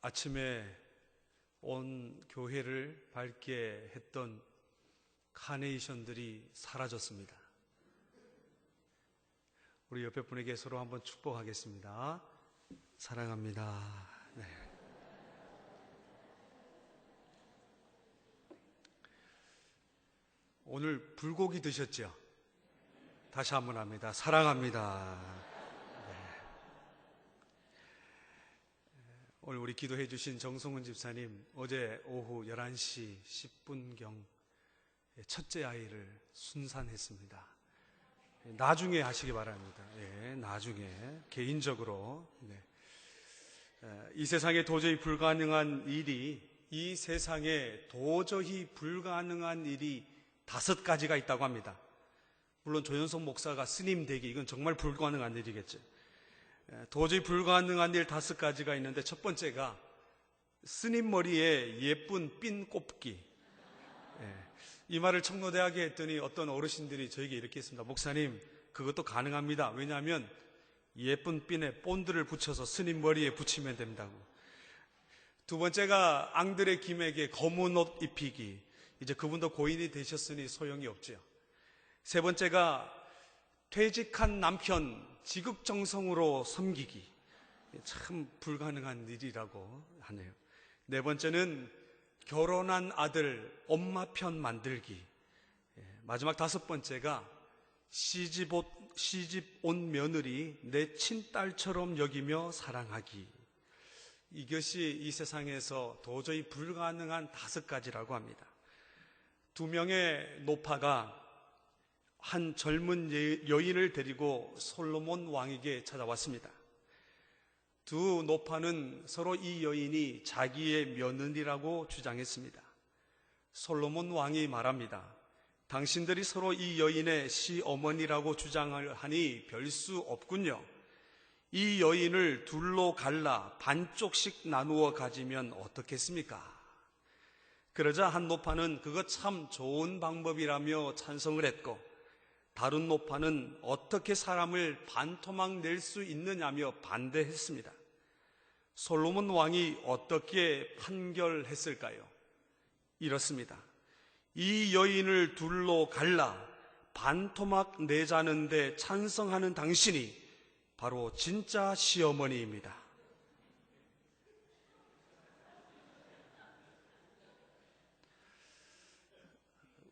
아침에 온 교회를 밝게 했던 카네이션들이 사라졌습니다. 우리 옆에 분에게 서로 한번 축복하겠습니다. 사랑합니다. 네. 오늘 불고기 드셨죠? 다시 한번 합니다. 사랑합니다. 오늘 우리 기도해 주신 정성훈 집사님, 어제 오후 11시 10분경 첫째 아이를 순산했습니다. 나중에 하시기 바랍니다. 예, 나중에 개인적으로. 네. 이 세상에 도저히 불가능한 일이, 이 세상에 도저히 불가능한 일이 5가지가 있다고 합니다. 물론 조현석 목사가 스님 되기, 이건 정말 불가능한 일이겠죠. 도저히 불가능한 일 5가지가 있는데, 첫 번째가 스님 머리에 예쁜 핀 꼽기. 이 말을 청로대학에 했더니 어떤 어르신들이 저에게 이렇게 했습니다. 목사님, 그것도 가능합니다. 왜냐하면 예쁜 핀에 본드를 붙여서 스님 머리에 붙이면 된다고. 두 번째가 앙드레 김에게 검은 옷 입히기. 이제 그분도 고인이 되셨으니 소용이 없죠. 세 번째가 퇴직한 남편 지극정성으로 섬기기. 참 불가능한 일이라고 하네요. 네 번째는 결혼한 아들 엄마 편 만들기. 마지막 5번째가 시집 온 며느리 내 친딸처럼 여기며 사랑하기. 이것이 이 세상에서 도저히 불가능한 5가지라고 합니다. 2명의 노파가 한 젊은 여인을 데리고 솔로몬 왕에게 찾아왔습니다. 두 노파는 서로 이 여인이 자기의 며느리라고 주장했습니다. 솔로몬 왕이 말합니다. 당신들이 서로 이 여인의 시어머니라고 주장을 하니 별 수 없군요. 이 여인을 둘로 갈라 반쪽씩 나누어 가지면 어떻겠습니까? 그러자 한 노파는 그거 참 좋은 방법이라며 찬성을 했고, 다른 노파는 어떻게 사람을 반토막 낼 수 있느냐며 반대했습니다. 솔로몬 왕이 어떻게 판결했을까요? 이렇습니다. 이 여인을 둘로 갈라 반토막 내자는데 찬성하는 당신이 바로 진짜 시어머니입니다.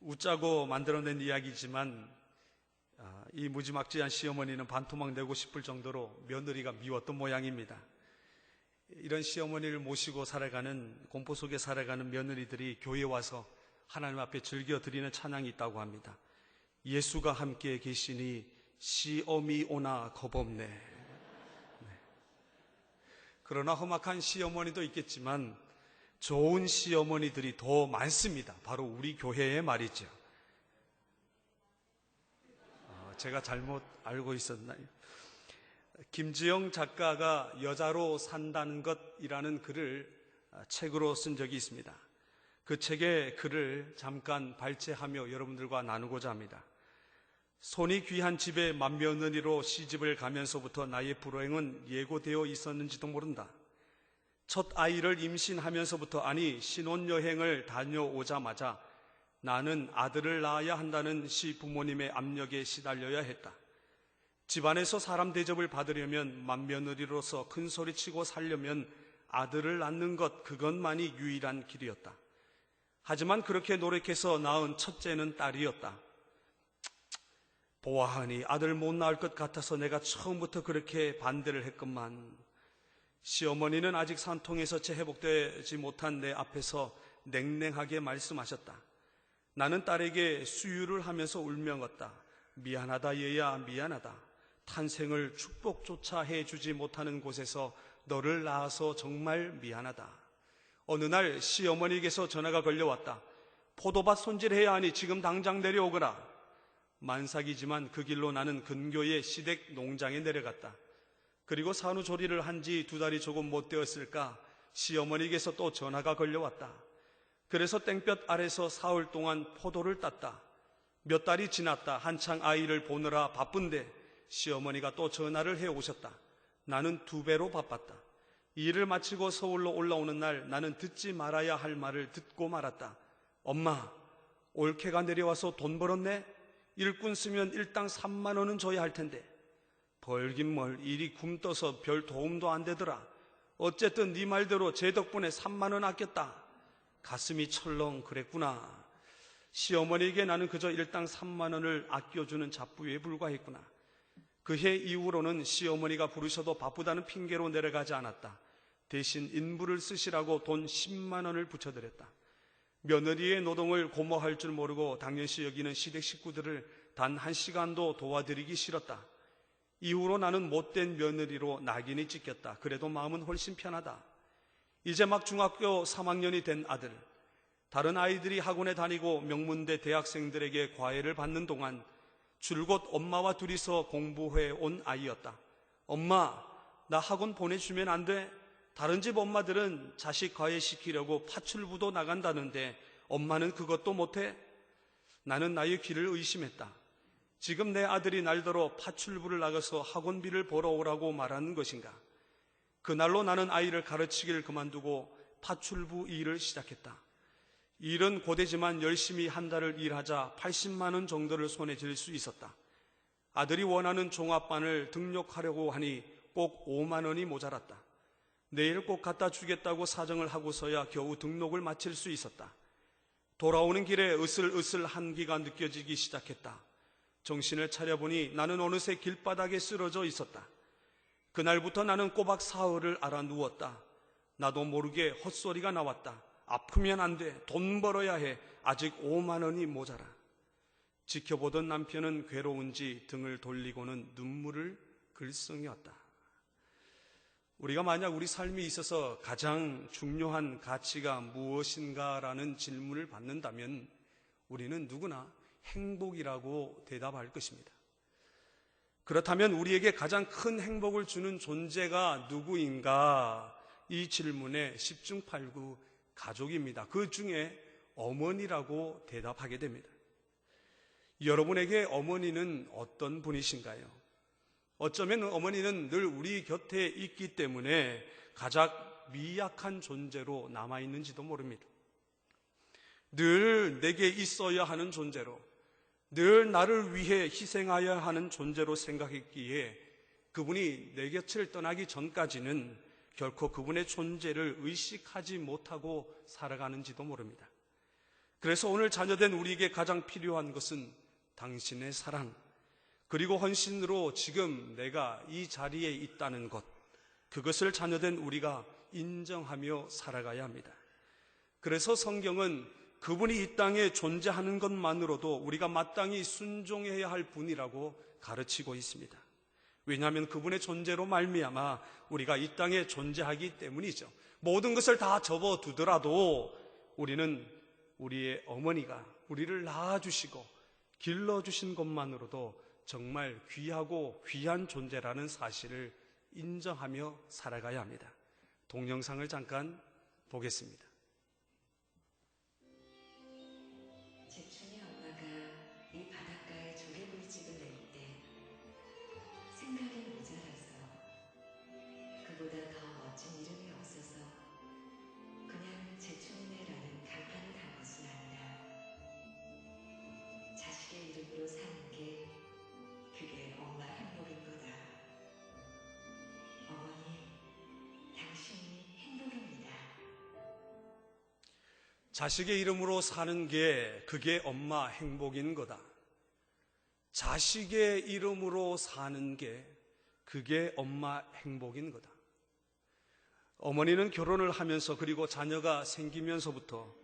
웃자고 만들어낸 이야기지만 이 무지막지한 시어머니는 반토막 내고 싶을 정도로 며느리가 미웠던 모양입니다. 이런 시어머니를 모시고 살아가는, 공포 속에 살아가는 며느리들이 교회에 와서 하나님 앞에 즐겨 드리는 찬양이 있다고 합니다. 예수가 함께 계시니 시어미 오나 겁없네. 네. 그러나 험악한 시어머니도 있겠지만 좋은 시어머니들이 더 많습니다. 바로 우리 교회에 말이죠. 제가 잘못 알고 있었나요? 김지영 작가가 여자로 산다는 것이라는 글을 책으로 쓴 적이 있습니다. 그 책의 글을 잠깐 발췌하며 여러분들과 나누고자 합니다. 손이 귀한 집에 맏며느리로 시집을 가면서부터 나의 불행은 예고되어 있었는지도 모른다. 첫 아이를 임신하면서부터, 아니 신혼여행을 다녀오자마자 나는 아들을 낳아야 한다는 시부모님의 압력에 시달려야 했다. 집안에서 사람 대접을 받으려면, 맏며느리로서 큰 소리치고 살려면 아들을 낳는 것, 그것만이 유일한 길이었다. 하지만 그렇게 노력해서 낳은 첫째는 딸이었다. 보아하니 아들 못 낳을 것 같아서 내가 처음부터 그렇게 반대를 했건만, 시어머니는 아직 산통에서 재회복되지 못한 내 앞에서 냉랭하게 말씀하셨다. 나는 딸에게 수유를 하면서 울며었다. 미안하다 얘야, 미안하다. 탄생을 축복조차 해주지 못하는 곳에서 너를 낳아서 정말 미안하다. 어느 날 시어머니에게서 전화가 걸려왔다. 포도밭 손질해야 하니 지금 당장 내려오거라. 만삭이지만 그 길로 나는 근교의 시댁 농장에 내려갔다. 그리고 산후조리를 한 지 2달이 조금 못 되었을까, 시어머니에게서 또 전화가 걸려왔다. 그래서 땡볕 아래서 사흘 동안 포도를 땄다. 몇 달이 지났다. 한창 아이를 보느라 바쁜데 시어머니가 또 전화를 해오셨다. 나는 2배로 바빴다. 일을 마치고 서울로 올라오는 날 나는 듣지 말아야 할 말을 듣고 말았다. 엄마, 올케가 내려와서 돈 벌었네? 일꾼 쓰면 일당 3만 원은 줘야 할 텐데. 벌긴 뭘, 일이 굼떠서 별 도움도 안 되더라. 어쨌든 네 말대로 제 덕분에 3만 원 아꼈다. 가슴이 철렁 그랬구나. 시어머니에게 나는 그저 일당 3만 원을 아껴주는 잡부에 불과했구나. 그 해 이후로는 시어머니가 부르셔도 바쁘다는 핑계로 내려가지 않았다. 대신 인부를 쓰시라고 돈 10만 원을 붙여드렸다. 며느리의 노동을 고마워할 줄 모르고 당연시 여기는 시댁 식구들을 단 1시간도 도와드리기 싫었다. 이후로 나는 못된 며느리로 낙인이 찍혔다. 그래도 마음은 훨씬 편하다. 이제 막 중학교 3학년이 된 아들, 다른 아이들이 학원에 다니고 명문대 대학생들에게 과외를 받는 동안 줄곧 엄마와 둘이서 공부해 온 아이였다. 엄마, 나 학원 보내주면 안 돼? 다른 집 엄마들은 자식 과외시키려고 파출부도 나간다는데 엄마는 그것도 못해? 나는 나의 귀를 의심했다. 지금 내 아들이 날더러 파출부를 나가서 학원비를 벌어오라고 말하는 것인가? 그날로 나는 아이를 가르치기를 그만두고 파출부 일을 시작했다. 일은 고되지만 열심히 한 달을 일하자 80만 원 정도를 손에 쥘 수 있었다. 아들이 원하는 종합반을 등록하려고 하니 꼭 5만 원이 모자랐다. 내일 꼭 갖다 주겠다고 사정을 하고서야 겨우 등록을 마칠 수 있었다. 돌아오는 길에 으슬으슬 한기가 느껴지기 시작했다. 정신을 차려보니 나는 어느새 길바닥에 쓰러져 있었다. 그날부터 나는 꼬박 사흘을 알아 누웠다. 나도 모르게 헛소리가 나왔다. 아프면 안 돼. 돈 벌어야 해. 아직 5만 원이 모자라. 지켜보던 남편은 괴로운지 등을 돌리고는 눈물을 글썽였다. 우리가 만약 우리 삶에 있어서 가장 중요한 가치가 무엇인가라는 질문을 받는다면 우리는 누구나 행복이라고 대답할 것입니다. 그렇다면 우리에게 가장 큰 행복을 주는 존재가 누구인가? 이 질문에 10중 8구 가족입니다. 그 중에 어머니라고 대답하게 됩니다. 여러분에게 어머니는 어떤 분이신가요? 어쩌면 어머니는 늘 우리 곁에 있기 때문에 가장 미약한 존재로 남아있는지도 모릅니다. 늘 내게 있어야 하는 존재로, 늘 나를 위해 희생하여야 하는 존재로 생각했기에 그분이 내 곁을 떠나기 전까지는 결코 그분의 존재를 의식하지 못하고 살아가는지도 모릅니다. 그래서 오늘 자녀된 우리에게 가장 필요한 것은 당신의 사랑, 그리고 헌신으로 지금 내가 이 자리에 있다는 것, 그것을 자녀된 우리가 인정하며 살아가야 합니다. 그래서 성경은 그분이 이 땅에 존재하는 것만으로도 우리가 마땅히 순종해야 할 분이라고 가르치고 있습니다. 왜냐하면 그분의 존재로 말미암아 우리가 이 땅에 존재하기 때문이죠. 모든 것을 다 접어두더라도 우리는 우리의 어머니가 우리를 낳아주시고 길러주신 것만으로도 정말 귀하고 귀한 존재라는 사실을 인정하며 살아가야 합니다. 동영상을 잠깐 보겠습니다. 제춘이 엄마가 이 바닷가에 조개구이집을 낼 때 생각이 모자라서 그보다 더 멋진 이름이 없어서 그냥 제춘이네라는 간판을 단 것은 아니라 자식의 이름으로 사는 게 그게 엄마 행복인 거다. 어머니, 당신이 행복입니다. 자식의 이름으로 사는 게 그게 엄마 행복인 거다. 자식의 이름으로 사는 게 그게 엄마 행복인 거다. 어머니는 결혼을 하면서 그리고 자녀가 생기면서부터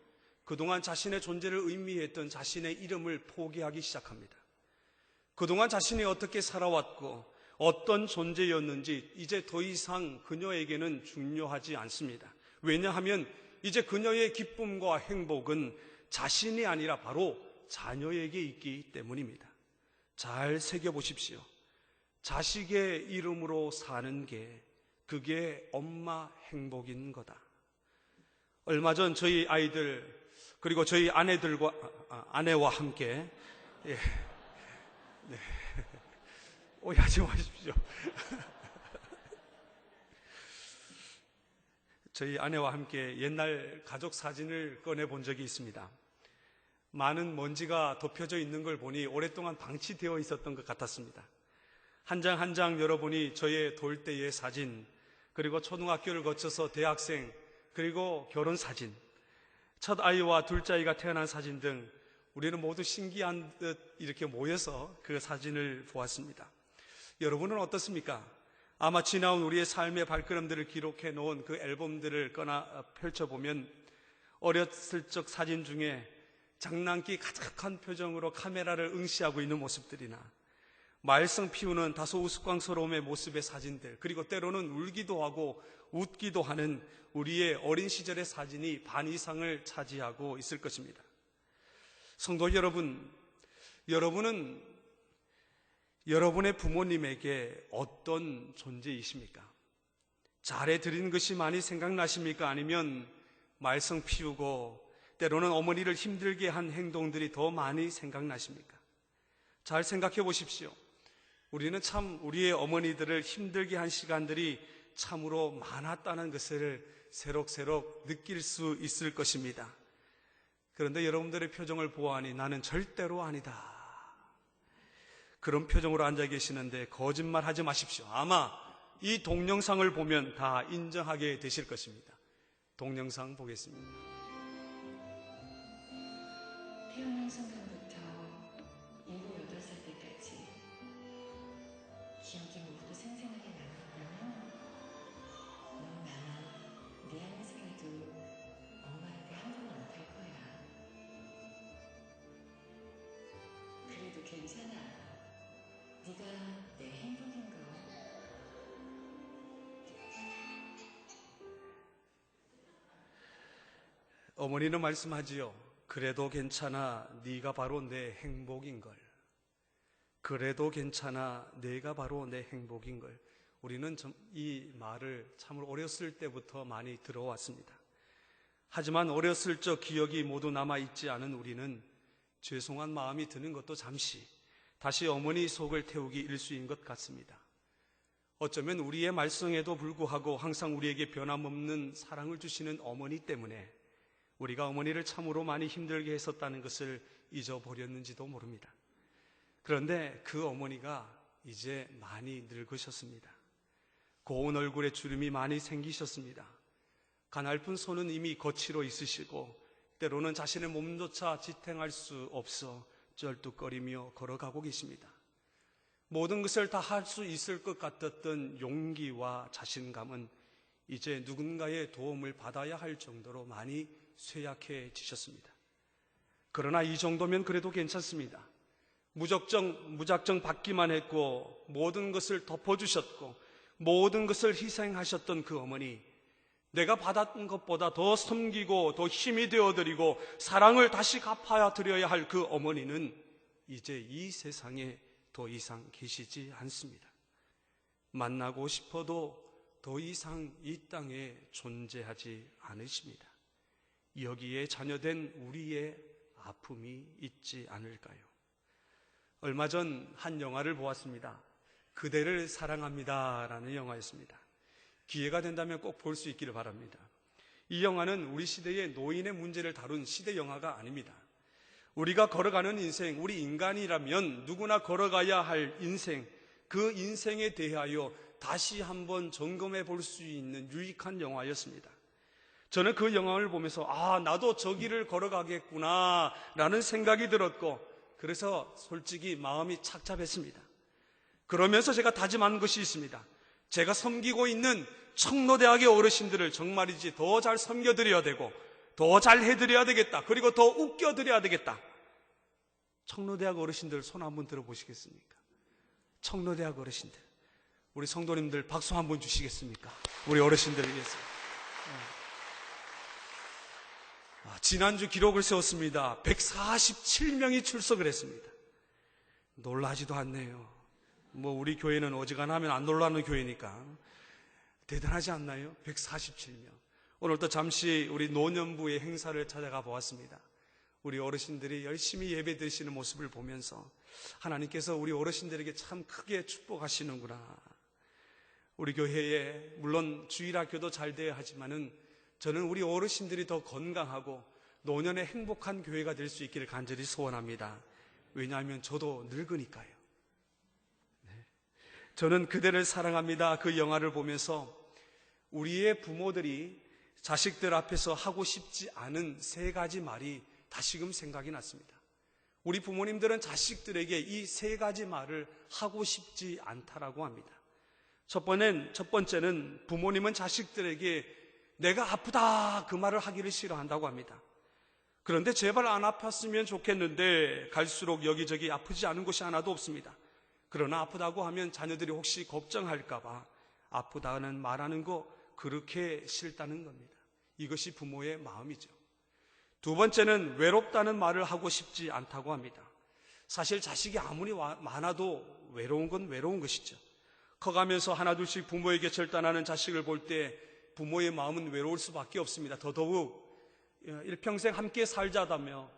그동안 자신의 존재를 의미했던 자신의 이름을 포기하기 시작합니다. 그동안 자신이 어떻게 살아왔고 어떤 존재였는지 이제 더 이상 그녀에게는 중요하지 않습니다. 왜냐하면 이제 그녀의 기쁨과 행복은 자신이 아니라 바로 자녀에게 있기 때문입니다. 잘 새겨보십시오. 자식의 이름으로 사는 게 그게 엄마 행복인 거다. 얼마 전 저희 아이들 그리고 저희 아내와 함께 네. 오해하지 마십시오. 저희 아내와 함께 옛날 가족 사진을 꺼내 본 적이 있습니다. 많은 먼지가 덮여져 있는 걸 보니 오랫동안 방치되어 있었던 것 같았습니다. 한 장 한 장 열어보니 저의 돌 때의 사진, 그리고 초등학교를 거쳐서 대학생, 그리고 결혼 사진, 첫 아이와 둘째 아이가 태어난 사진 등 우리는 모두 신기한 듯 이렇게 모여서 그 사진을 보았습니다. 여러분은 어떻습니까? 아마 지나온 우리의 삶의 발걸음들을 기록해 놓은 그 앨범들을 꺼내 펼쳐보면 어렸을 적 사진 중에 장난기 가득한 표정으로 카메라를 응시하고 있는 모습들이나 말썽 피우는 다소 우스꽝스러움의 모습의 사진들, 그리고 때로는 울기도 하고 웃기도 하는 우리의 어린 시절의 사진이 반 이상을 차지하고 있을 것입니다. 성도 여러분, 여러분은 여러분의 부모님에게 어떤 존재이십니까? 잘해드린 것이 많이 생각나십니까? 아니면 말썽 피우고 때로는 어머니를 힘들게 한 행동들이 더 많이 생각나십니까? 잘 생각해 보십시오. 우리는 참 우리의 어머니들을 힘들게 한 시간들이 참으로 많았다는 것을 새록새록 느낄 수 있을 것입니다. 그런데 여러분들의 표정을 보아하니 나는 절대로 아니다, 그런 표정으로 앉아 계시는데 거짓말하지 마십시오. 아마 이 동영상을 보면 다 인정하게 되실 것입니다. 동영상 보겠습니다. 태어난 순간부터 7, 8살 때까지 기억이 모두 생생하게 남았다면 넌 나만 네 안에 살아도 엄마한테 한번은 못할 거야. 그래도 괜찮아. 네가 내 행복인 거. 어머니는 말씀하지요. 그래도 괜찮아, 네가 바로 내 행복인걸. 그래도 괜찮아, 네가 바로 내 행복인걸. 우리는 이 말을 참으로 어렸을 때부터 많이 들어왔습니다. 하지만 어렸을 적 기억이 모두 남아있지 않은 우리는 죄송한 마음이 드는 것도 잠시, 다시 어머니 속을 태우기 일쑤인 것 같습니다. 어쩌면 우리의 말썽에도 불구하고 항상 우리에게 변함없는 사랑을 주시는 어머니 때문에 우리가 어머니를 참으로 많이 힘들게 했었다는 것을 잊어버렸는지도 모릅니다. 그런데 그 어머니가 이제 많이 늙으셨습니다. 고운 얼굴에 주름이 많이 생기셨습니다. 가냘픈 손은 이미 거치로 있으시고 때로는 자신의 몸조차 지탱할 수 없어 쩔뚝거리며 걸어가고 계십니다. 모든 것을 다 할 수 있을 것 같았던 용기와 자신감은 이제 누군가의 도움을 받아야 할 정도로 많이 쇠약해지셨습니다. 그러나 이 정도면 그래도 괜찮습니다. 무작정 받기만 했고 모든 것을 덮어주셨고 모든 것을 희생하셨던 그 어머니, 내가 받았던 것보다 더 섬기고 더 힘이 되어드리고 사랑을 다시 갚아야 드려야 할 그 어머니는 이제 이 세상에 더 이상 계시지 않습니다. 만나고 싶어도 더 이상 이 땅에 존재하지 않으십니다. 여기에 자녀된 우리의 아픔이 있지 않을까요? 얼마 전 한 영화를 보았습니다. 그대를 사랑합니다 라는 영화였습니다. 기회가 된다면 꼭 볼 수 있기를 바랍니다. 이 영화는 우리 시대의 노인의 문제를 다룬 시대 영화가 아닙니다. 우리가 걸어가는 인생, 우리 인간이라면 누구나 걸어가야 할 인생, 그 인생에 대하여 다시 한번 점검해 볼 수 있는 유익한 영화였습니다. 저는 그 영화를 보면서 나도 저 길을 걸어가겠구나 라는 생각이 들었고, 그래서 솔직히 마음이 착잡했습니다. 그러면서 제가 다짐한 것이 있습니다. 제가 섬기고 있는 청로대학의 어르신들을 정말이지 더 잘 섬겨드려야 되고 더 잘 해드려야 되겠다. 그리고 더 웃겨드려야 되겠다. 청로대학 어르신들 손 한번 들어보시겠습니까? 청로대학 어르신들, 우리 성도님들 박수 한번 주시겠습니까? 우리 어르신들을 위해서. 지난주 기록을 세웠습니다. 147명이 출석을 했습니다. 놀라지도 않네요. 우리 교회는 어지간하면 안 놀라는 교회니까 대단하지 않나요? 147명. 오늘 또 잠시 우리 노년부의 행사를 찾아가 보았습니다. 우리 어르신들이 열심히 예배 드리시는 모습을 보면서 하나님께서 우리 어르신들에게 참 크게 축복하시는구나. 우리 교회에 물론 주일학교도 잘 돼야 하지만은 저는 우리 어르신들이 더 건강하고 노년에 행복한 교회가 될 수 있기를 간절히 소원합니다. 왜냐하면 저도 늙으니까요. 저는 그대를 사랑합니다. 그 영화를 보면서 우리의 부모들이 자식들 앞에서 하고 싶지 않은 3가지 말이 다시금 생각이 났습니다. 우리 부모님들은 자식들에게 이 3가지 말을 하고 싶지 않다라고 합니다. 첫 번째는 부모님은 자식들에게 내가 아프다 그 말을 하기를 싫어한다고 합니다. 그런데 제발 안 아팠으면 좋겠는데 갈수록 여기저기 아프지 않은 곳이 하나도 없습니다. 그러나 아프다고 하면 자녀들이 혹시 걱정할까 봐 아프다는 말하는 거 그렇게 싫다는 겁니다. 이것이 부모의 마음이죠. 두 번째는 외롭다는 말을 하고 싶지 않다고 합니다. 사실 자식이 아무리 많아도 외로운 건 외로운 것이죠. 커가면서 하나둘씩 부모에게 절단하는 자식을 볼 때 부모의 마음은 외로울 수밖에 없습니다. 더더욱 일평생 함께 살자다며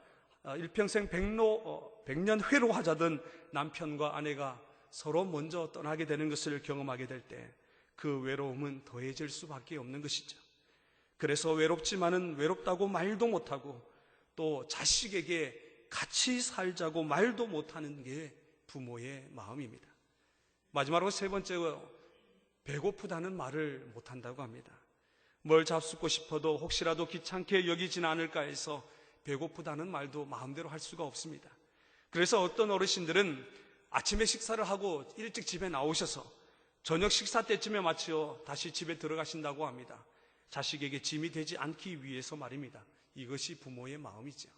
일평생 백년 회로하자던 남편과 아내가 서로 먼저 떠나게 되는 것을 경험하게 될 때 그 외로움은 더해질 수밖에 없는 것이죠. 그래서 외롭지만은 외롭다고 말도 못하고 또 자식에게 같이 살자고 말도 못하는 게 부모의 마음입니다. 마지막으로 3번째로 배고프다는 말을 못한다고 합니다. 뭘 잡수고 싶어도 혹시라도 귀찮게 여기진 않을까 해서 배고프다는 말도 마음대로 할 수가 없습니다. 그래서 어떤 어르신들은 아침에 식사를 하고 일찍 집에 나오셔서 저녁 식사 때쯤에 마치어 다시 집에 들어가신다고 합니다. 자식에게 짐이 되지 않기 위해서 말입니다. 이것이 부모의 마음이죠.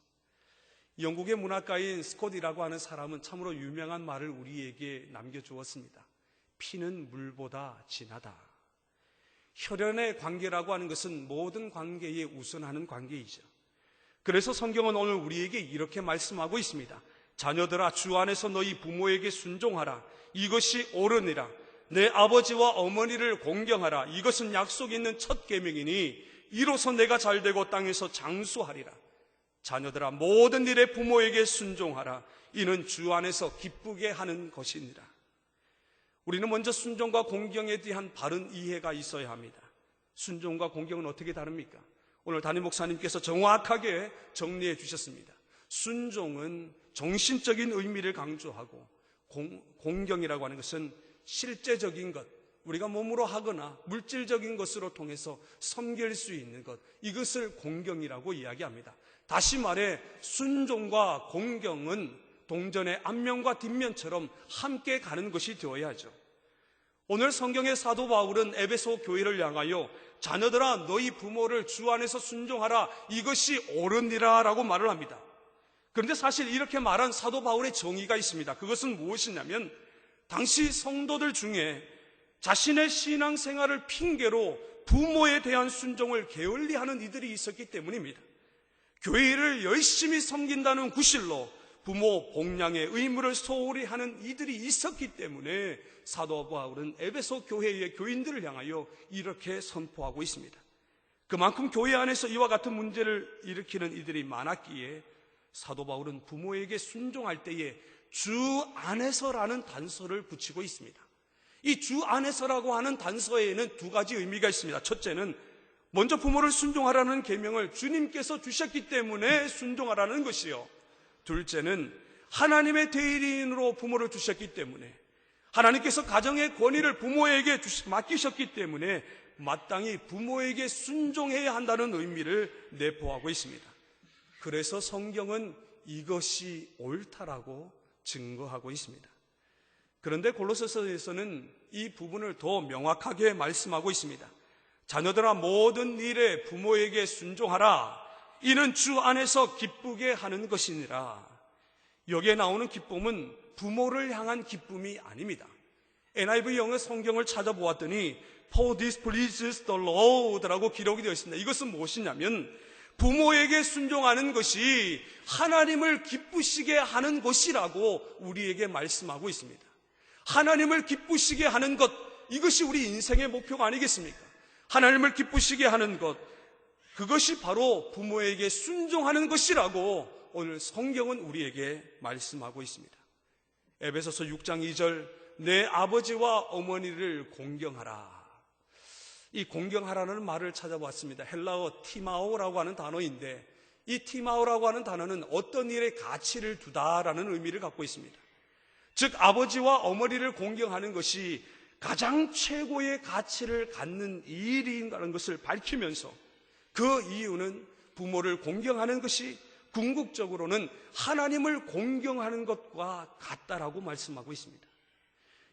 영국의 문학가인 스콧이라고 하는 사람은 참으로 유명한 말을 우리에게 남겨주었습니다. 피는 물보다 진하다. 혈연의 관계라고 하는 것은 모든 관계에 우선하는 관계이죠. 그래서 성경은 오늘 우리에게 이렇게 말씀하고 있습니다. 자녀들아, 주 안에서 너희 부모에게 순종하라. 이것이 옳으니라. 내 아버지와 어머니를 공경하라. 이것은 약속 있는 첫 계명이니 이로써 내가 잘되고 땅에서 장수하리라. 자녀들아, 모든 일에 부모에게 순종하라. 이는 주 안에서 기쁘게 하는 것이니라. 우리는 먼저 순종과 공경에 대한 바른 이해가 있어야 합니다. 순종과 공경은 어떻게 다릅니까? 오늘 담임 목사님께서 정확하게 정리해 주셨습니다. 순종은 정신적인 의미를 강조하고 공경이라고 하는 것은 실제적인 것, 우리가 몸으로 하거나 물질적인 것으로 통해서 섬길 수 있는 것, 이것을 공경이라고 이야기합니다. 다시 말해 순종과 공경은 동전의 앞면과 뒷면처럼 함께 가는 것이 되어야죠. 오늘 성경의 사도 바울은 에베소 교회를 향하여 자녀들아, 너희 부모를 주 안에서 순종하라. 이것이 옳으니라 라고 말을 합니다. 그런데 사실 이렇게 말한 사도 바울의 정의가 있습니다. 그것은 무엇이냐면 당시 성도들 중에 자신의 신앙생활을 핑계로 부모에 대한 순종을 게을리하는 이들이 있었기 때문입니다. 교회를 열심히 섬긴다는 구실로 부모 복양의 의무를 소홀히 하는 이들이 있었기 때문에 사도 바울은 에베소 교회의 교인들을 향하여 이렇게 선포하고 있습니다. 그만큼 교회 안에서 이와 같은 문제를 일으키는 이들이 많았기에 사도 바울은 부모에게 순종할 때에 주 안에서라는 단서를 붙이고 있습니다. 이 주 안에서라고 하는 단서에는 2가지 의미가 있습니다. 첫째는 먼저 부모를 순종하라는 계명을 주님께서 주셨기 때문에 순종하라는 것이요. 둘째는 하나님의 대리인으로 부모를 주셨기 때문에 하나님께서 가정의 권위를 부모에게 맡기셨기 때문에 마땅히 부모에게 순종해야 한다는 의미를 내포하고 있습니다. 그래서 성경은 이것이 옳다라고 증거하고 있습니다. 그런데 골로새서에서는 이 부분을 더 명확하게 말씀하고 있습니다. 자녀들아, 모든 일에 부모에게 순종하라. 이는 주 안에서 기쁘게 하는 것이니라. 여기에 나오는 기쁨은 부모를 향한 기쁨이 아닙니다. NIV 영어 성경을 찾아보았더니 For this pleases the Lord라고 기록이 되어 있습니다. 이것은 무엇이냐면 부모에게 순종하는 것이 하나님을 기쁘시게 하는 것이라고 우리에게 말씀하고 있습니다. 하나님을 기쁘시게 하는 것, 이것이 우리 인생의 목표가 아니겠습니까? 하나님을 기쁘시게 하는 것, 그것이 바로 부모에게 순종하는 것이라고 오늘 성경은 우리에게 말씀하고 있습니다. 에베소서 6장 2절, 내 아버지와 어머니를 공경하라. 이 공경하라는 말을 찾아봤습니다. 헬라어 티마오라고 하는 단어인데 이 티마오라고 하는 단어는 어떤 일에 가치를 두다라는 의미를 갖고 있습니다. 즉 아버지와 어머니를 공경하는 것이 가장 최고의 가치를 갖는 일인가라는 것을 밝히면서 그 이유는 부모를 공경하는 것이 궁극적으로는 하나님을 공경하는 것과 같다라고 말씀하고 있습니다.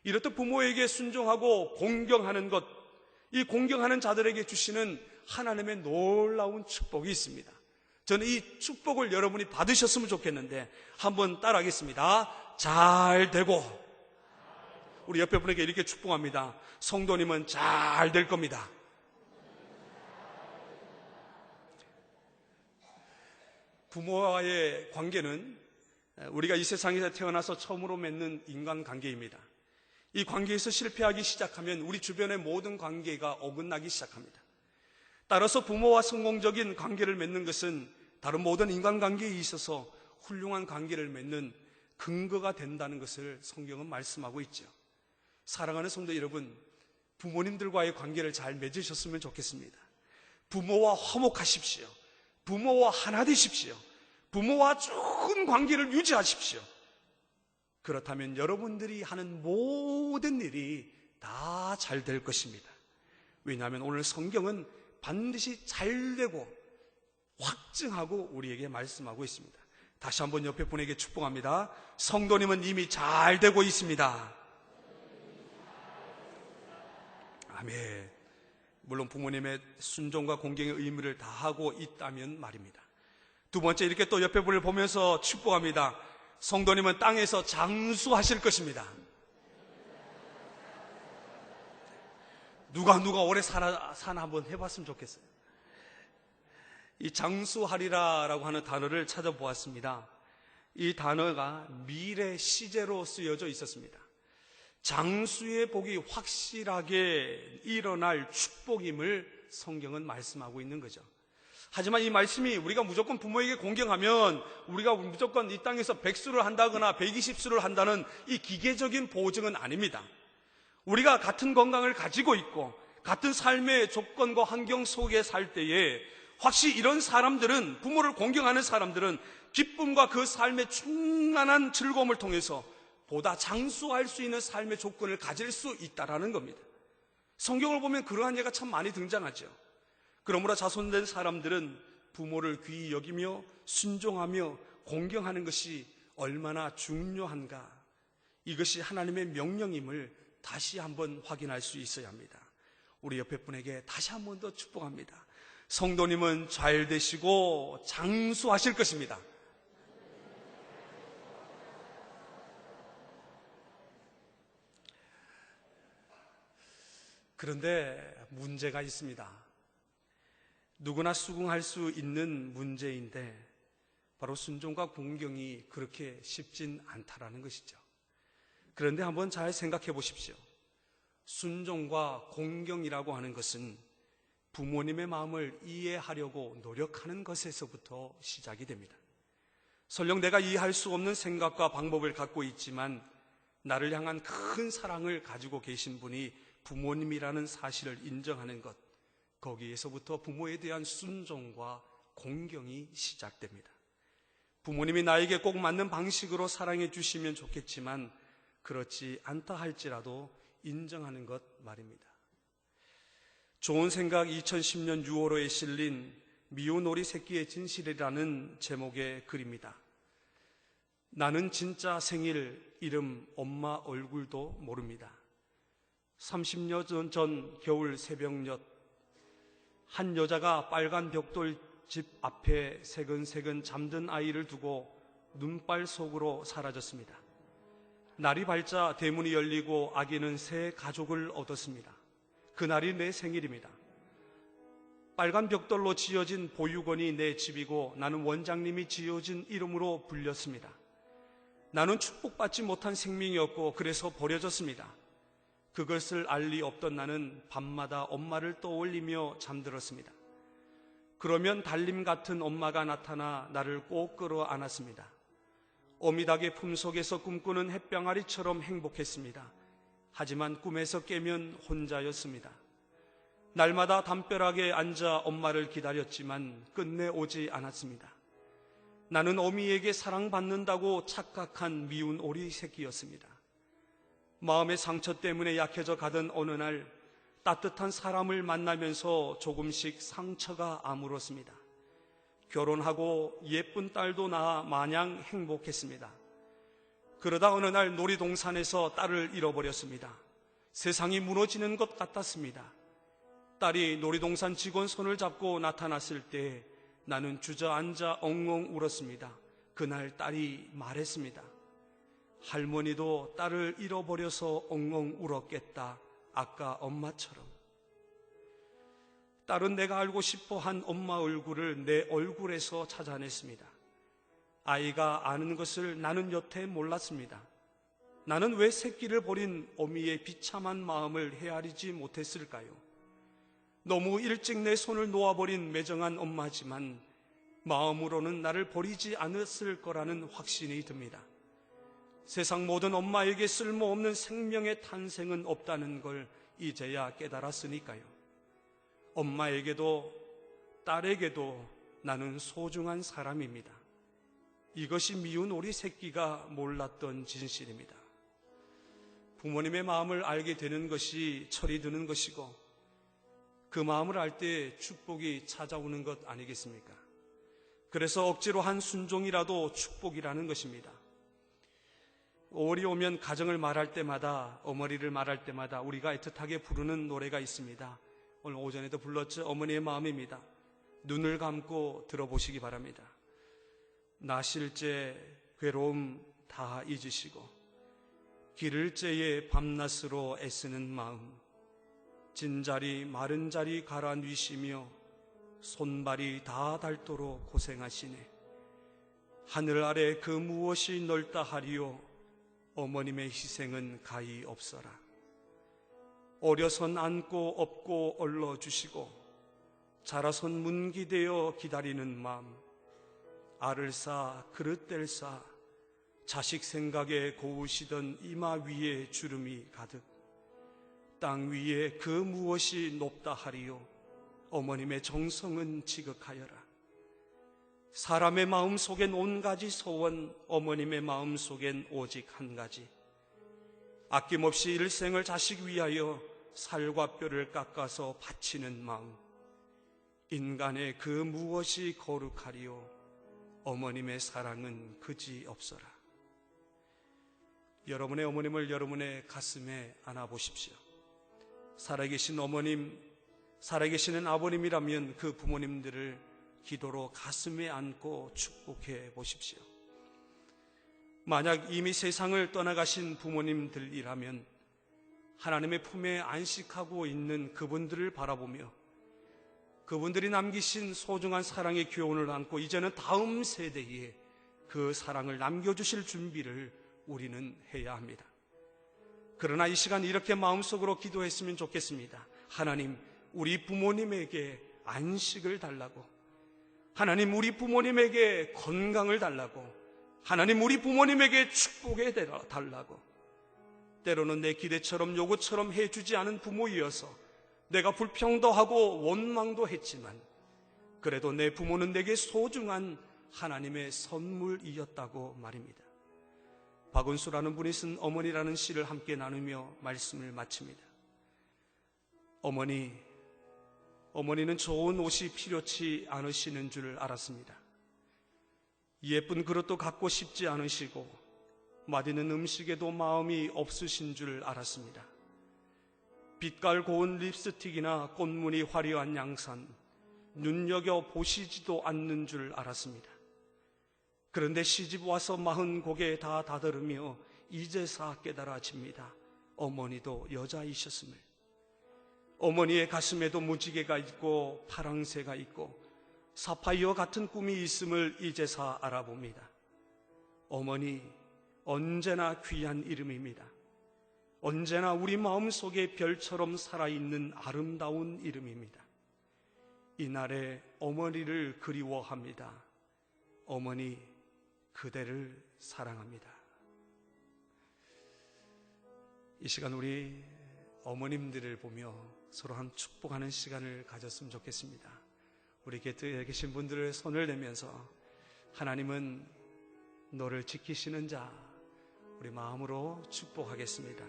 이렇듯 부모에게 순종하고 공경하는 것, 이 공경하는 자들에게 주시는 하나님의 놀라운 축복이 있습니다. 저는 이 축복을 여러분이 받으셨으면 좋겠는데 한번 따라하겠습니다. 잘 되고, 우리 옆에 분에게 이렇게 축복합니다. 성도님은 잘 될 겁니다. 부모와의 관계는 우리가 이 세상에서 태어나서 처음으로 맺는 인간관계입니다. 이 관계에서 실패하기 시작하면 우리 주변의 모든 관계가 어긋나기 시작합니다. 따라서 부모와 성공적인 관계를 맺는 것은 다른 모든 인간관계에 있어서 훌륭한 관계를 맺는 근거가 된다는 것을 성경은 말씀하고 있죠. 사랑하는 성도 여러분, 부모님들과의 관계를 잘 맺으셨으면 좋겠습니다. 부모와 화목하십시오. 부모와 하나 되십시오. 부모와 좋은 관계를 유지하십시오. 그렇다면 여러분들이 하는 모든 일이 다 잘 될 것입니다. 왜냐하면 오늘 성경은 반드시 잘 되고 확증하고 우리에게 말씀하고 있습니다. 다시 한번 옆에 분에게 축복합니다. 성도님은 이미 잘 되고 있습니다. 아멘. 물론 부모님의 순종과 공경의 의무를 다하고 있다면 말입니다. 두 번째, 이렇게 또 옆에 분을 보면서 축복합니다. 성도님은 땅에서 장수하실 것입니다. 누가 오래 사나 한번 해봤으면 좋겠어요. 이 장수하리라라고 하는 단어를 찾아보았습니다. 이 단어가 미래 시제로 쓰여져 있었습니다. 장수의 복이 확실하게 일어날 축복임을 성경은 말씀하고 있는 거죠. 하지만 이 말씀이 우리가 무조건 부모에게 공경하면 우리가 무조건 이 땅에서 100수를 한다거나 120수를 한다는 이 기계적인 보증은 아닙니다. 우리가 같은 건강을 가지고 있고 같은 삶의 조건과 환경 속에 살 때에 확실히 이런 사람들은, 부모를 공경하는 사람들은 기쁨과 그 삶의 충만한 즐거움을 통해서 보다 장수할 수 있는 삶의 조건을 가질 수 있다라는 겁니다. 성경을 보면 그러한 예가 참 많이 등장하죠. 그러므로 자손된 사람들은 부모를 귀히 여기며 순종하며 공경하는 것이 얼마나 중요한가, 이것이 하나님의 명령임을 다시 한번 확인할 수 있어야 합니다. 우리 옆에 분에게 다시 한 번 더 축복합니다. 성도님은 잘 되시고 장수하실 것입니다. 그런데 문제가 있습니다. 누구나 수긍할 수 있는 문제인데 바로 순종과 공경이 그렇게 쉽진 않다라는 것이죠. 그런데 한번 잘 생각해 보십시오. 순종과 공경이라고 하는 것은 부모님의 마음을 이해하려고 노력하는 것에서부터 시작이 됩니다. 설령 내가 이해할 수 없는 생각과 방법을 갖고 있지만 나를 향한 큰 사랑을 가지고 계신 분이 부모님이라는 사실을 인정하는 것, 거기에서부터 부모에 대한 순종과 공경이 시작됩니다. 부모님이 나에게 꼭 맞는 방식으로 사랑해 주시면 좋겠지만 그렇지 않다 할지라도 인정하는 것 말입니다. 좋은 생각 2010년 6월호에 실린 미운 오리 새끼의 진실이라는 제목의 글입니다. 나는 진짜 생일, 이름, 엄마 얼굴도 모릅니다. 30년 전 겨울 새벽녘 한 여자가 빨간 벽돌 집 앞에 새근새근 잠든 아이를 두고 눈발 속으로 사라졌습니다. 날이 밝자 대문이 열리고 아기는 새 가족을 얻었습니다. 그날이 내 생일입니다. 빨간 벽돌로 지어진 보육원이 내 집이고 나는 원장님이 지어진 이름으로 불렸습니다. 나는 축복받지 못한 생명이었고 그래서 버려졌습니다. 그것을 알 리 없던 나는 밤마다 엄마를 떠올리며 잠들었습니다. 그러면 달림 같은 엄마가 나타나 나를 꼭 끌어안았습니다. 어미닭의 품속에서 꿈꾸는 햇병아리처럼 행복했습니다. 하지만 꿈에서 깨면 혼자였습니다. 날마다 담벼락에 앉아 엄마를 기다렸지만 끝내 오지 않았습니다. 나는 어미에게 사랑받는다고 착각한 미운 오리 새끼였습니다. 마음의 상처 때문에 약해져 가던 어느 날 따뜻한 사람을 만나면서 조금씩 상처가 아물었습니다. 결혼하고 예쁜 딸도 낳아 마냥 행복했습니다. 그러다 어느 날 놀이동산에서 딸을 잃어버렸습니다. 세상이 무너지는 것 같았습니다. 딸이 놀이동산 직원 손을 잡고 나타났을 때 나는 주저앉아 엉엉 울었습니다. 그날 딸이 말했습니다. 할머니도 딸을 잃어버려서 엉엉 울었겠다. 아까 엄마처럼. 딸은 내가 알고 싶어한 엄마 얼굴을 내 얼굴에서 찾아냈습니다. 아이가 아는 것을 나는 여태 몰랐습니다. 나는 왜 새끼를 버린 어미의 비참한 마음을 헤아리지 못했을까요? 너무 일찍 내 손을 놓아버린 매정한 엄마지만 마음으로는 나를 버리지 않았을 거라는 확신이 듭니다. 세상 모든 엄마에게 쓸모없는 생명의 탄생은 없다는 걸 이제야 깨달았으니까요. 엄마에게도 딸에게도 나는 소중한 사람입니다. 이것이 미운 오리 새끼가 몰랐던 진실입니다. 부모님의 마음을 알게 되는 것이 철이 드는 것이고 그 마음을 알 때 축복이 찾아오는 것 아니겠습니까? 그래서 억지로 한 순종이라도 축복이라는 것입니다. 5월이 오면 가정을 말할 때마다, 어머니를 말할 때마다 우리가 애틋하게 부르는 노래가 있습니다. 오늘 오전에도 불렀죠. 어머니의 마음입니다. 눈을 감고 들어보시기 바랍니다. 나실제 괴로움 다 잊으시고 기를 제에 밤낮으로 애쓰는 마음, 진자리 마른 자리 갈아 뉘시며 손발이 다 닳도록 고생하시네. 하늘 아래 그 무엇이 넓다 하리요. 어머님의 희생은 가히 없어라. 어려선 안고 업고 얼러주시고 자라선 문기되어 기다리는 마음, 알을 쌓아 그릇될 쌓아 자식 생각에 고우시던 이마 위에 주름이 가득, 땅 위에 그 무엇이 높다 하리요. 어머님의 정성은 지극하여라. 사람의 마음 속엔 온 가지 소원, 어머님의 마음 속엔 오직 한 가지. 아낌없이 일생을 자식 위하여 살과 뼈를 깎아서 바치는 마음. 인간의 그 무엇이 거룩하리요. 어머님의 사랑은 그지 없어라. 여러분의 어머님을 여러분의 가슴에 안아보십시오. 살아계신 어머님, 살아계시는 아버님이라면 그 부모님들을 기도로 가슴에 안고 축복해 보십시오. 만약 이미 세상을 떠나가신 부모님들이라면 하나님의 품에 안식하고 있는 그분들을 바라보며 그분들이 남기신 소중한 사랑의 교훈을 안고 이제는 다음 세대에 그 사랑을 남겨주실 준비를 우리는 해야 합니다. 그러나 이 시간 이렇게 마음속으로 기도했으면 좋겠습니다. 하나님, 우리 부모님에게 안식을 달라고, 하나님 우리 부모님에게 건강을 달라고, 하나님 우리 부모님에게 축복해 달라고. 때로는 내 기대처럼 요구처럼 해주지 않은 부모이어서 내가 불평도 하고 원망도 했지만 그래도 내 부모는 내게 소중한 하나님의 선물이었다고 말입니다. 박은수라는 분이 쓴 어머니라는 시를 함께 나누며 말씀을 마칩니다. 어머니는 좋은 옷이 필요치 않으시는 줄 알았습니다. 예쁜 그릇도 갖고 싶지 않으시고 맛있는 음식에도 마음이 없으신 줄 알았습니다. 빛깔 고운 립스틱이나 꽃무늬 화려한 양산 눈여겨보시지도 않는 줄 알았습니다. 그런데 시집 와서 40곡에 다 다다르며 이제서 깨달아집니다. 어머니도 여자이셨음을. 어머니의 가슴에도 무지개가 있고 파랑새가 있고 사파이어 같은 꿈이 있음을 이제서 알아봅니다. 어머니, 언제나 귀한 이름입니다. 언제나 우리 마음속에 별처럼 살아있는 아름다운 이름입니다. 이날에 어머니를 그리워합니다. 어머니, 그대를 사랑합니다. 이 시간 우리 어머님들을 보며 서로 한 축복하는 시간을 가졌으면 좋겠습니다. 우리 곁에 계신 분들을 손을 내면서 하나님은 너를 지키시는 자, 우리 마음으로 축복하겠습니다.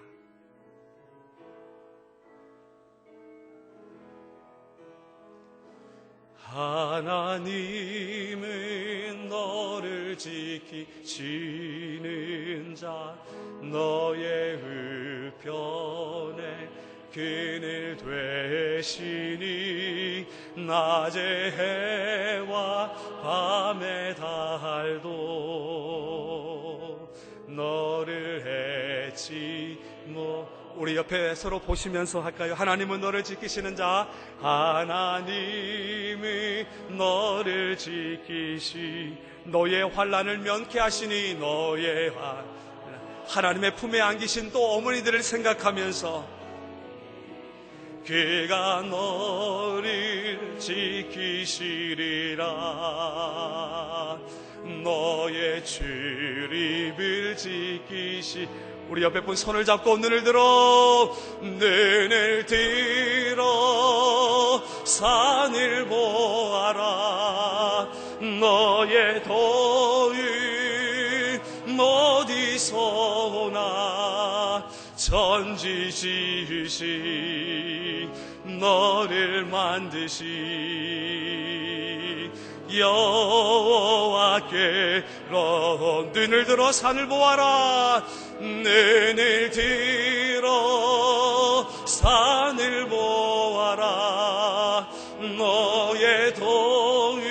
하나님은 너를 지키시는 자, 너의 우편에 그늘 되시니 낮의 해와 밤의 달도 너를 해치 우리 옆에 서로 보시면서 할까요? 하나님은 너를 지키시는 자, 하나님은 너를 지키시 너의 환난을 면케 하시니 너의 하나님의 품에 안기신 또 어머니들을 생각하면서 그가 너를 지키시리라. 너의 출입을 지키시 우리 옆에 분 손을 잡고 눈을 들어 산을 보아라. 너의 도움 어디서 오나 천지 지으신 너를 만드신 여호와께로 눈을 들어 산을 보아라. 눈을 들어 산을 보아라. 너의 도움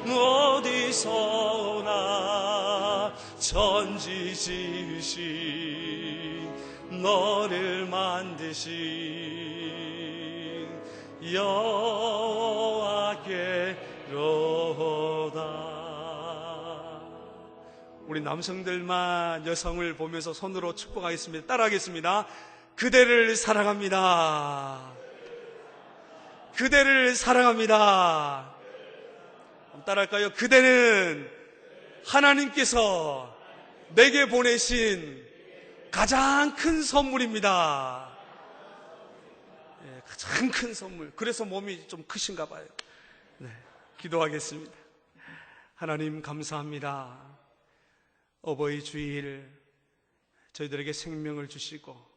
어디서 오나 천지 지으신 너를 만드신 여호와께로다. 우리 남성들만 여성을 보면서 손으로 축복하겠습니다. 따라하겠습니다. 그대를 사랑합니다. 그대를 사랑합니다. 따라할까요? 그대는 하나님께서 내게 보내신 가장 큰 선물입니다. 네, 가장 큰 선물. 그래서 몸이 좀 크신가 봐요. 네, 기도하겠습니다. 하나님 감사합니다. 어버이 주일 저희들에게 생명을 주시고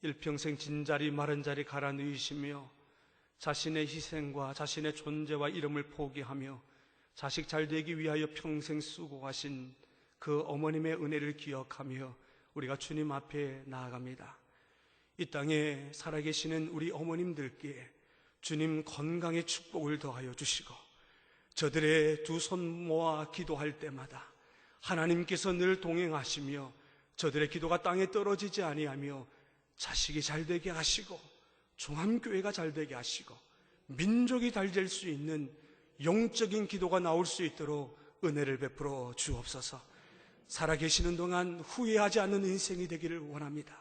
일평생 진자리 마른 자리 갈아 누이시며 자신의 희생과 자신의 존재와 이름을 포기하며 자식 잘 되기 위하여 평생 수고하신 그 어머님의 은혜를 기억하며 우리가 주님 앞에 나아갑니다. 이 땅에 살아계시는 우리 어머님들께 주님 건강의 축복을 더하여 주시고 저들의 두 손 모아 기도할 때마다 하나님께서 늘 동행하시며 저들의 기도가 땅에 떨어지지 아니하며 자식이 잘 되게 하시고 종합교회가 잘 되게 하시고 민족이 잘 될 수 있는 영적인 기도가 나올 수 있도록 은혜를 베풀어 주옵소서. 살아계시는 동안 후회하지 않는 인생이 되기를 원합니다.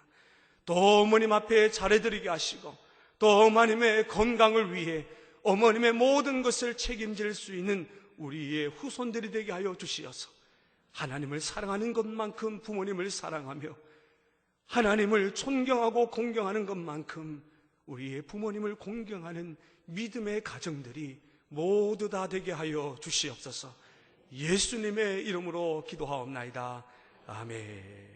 또 어머님 앞에 잘해드리게 하시고 또 어머님의 건강을 위해 어머님의 모든 것을 책임질 수 있는 우리의 후손들이 되게 하여 주시어서 하나님을 사랑하는 것만큼 부모님을 사랑하며 하나님을 존경하고 공경하는 것만큼 우리의 부모님을 공경하는 믿음의 가정들이 모두 다 되게 하여 주시옵소서. 예수님의 이름으로 기도하옵나이다. 아멘.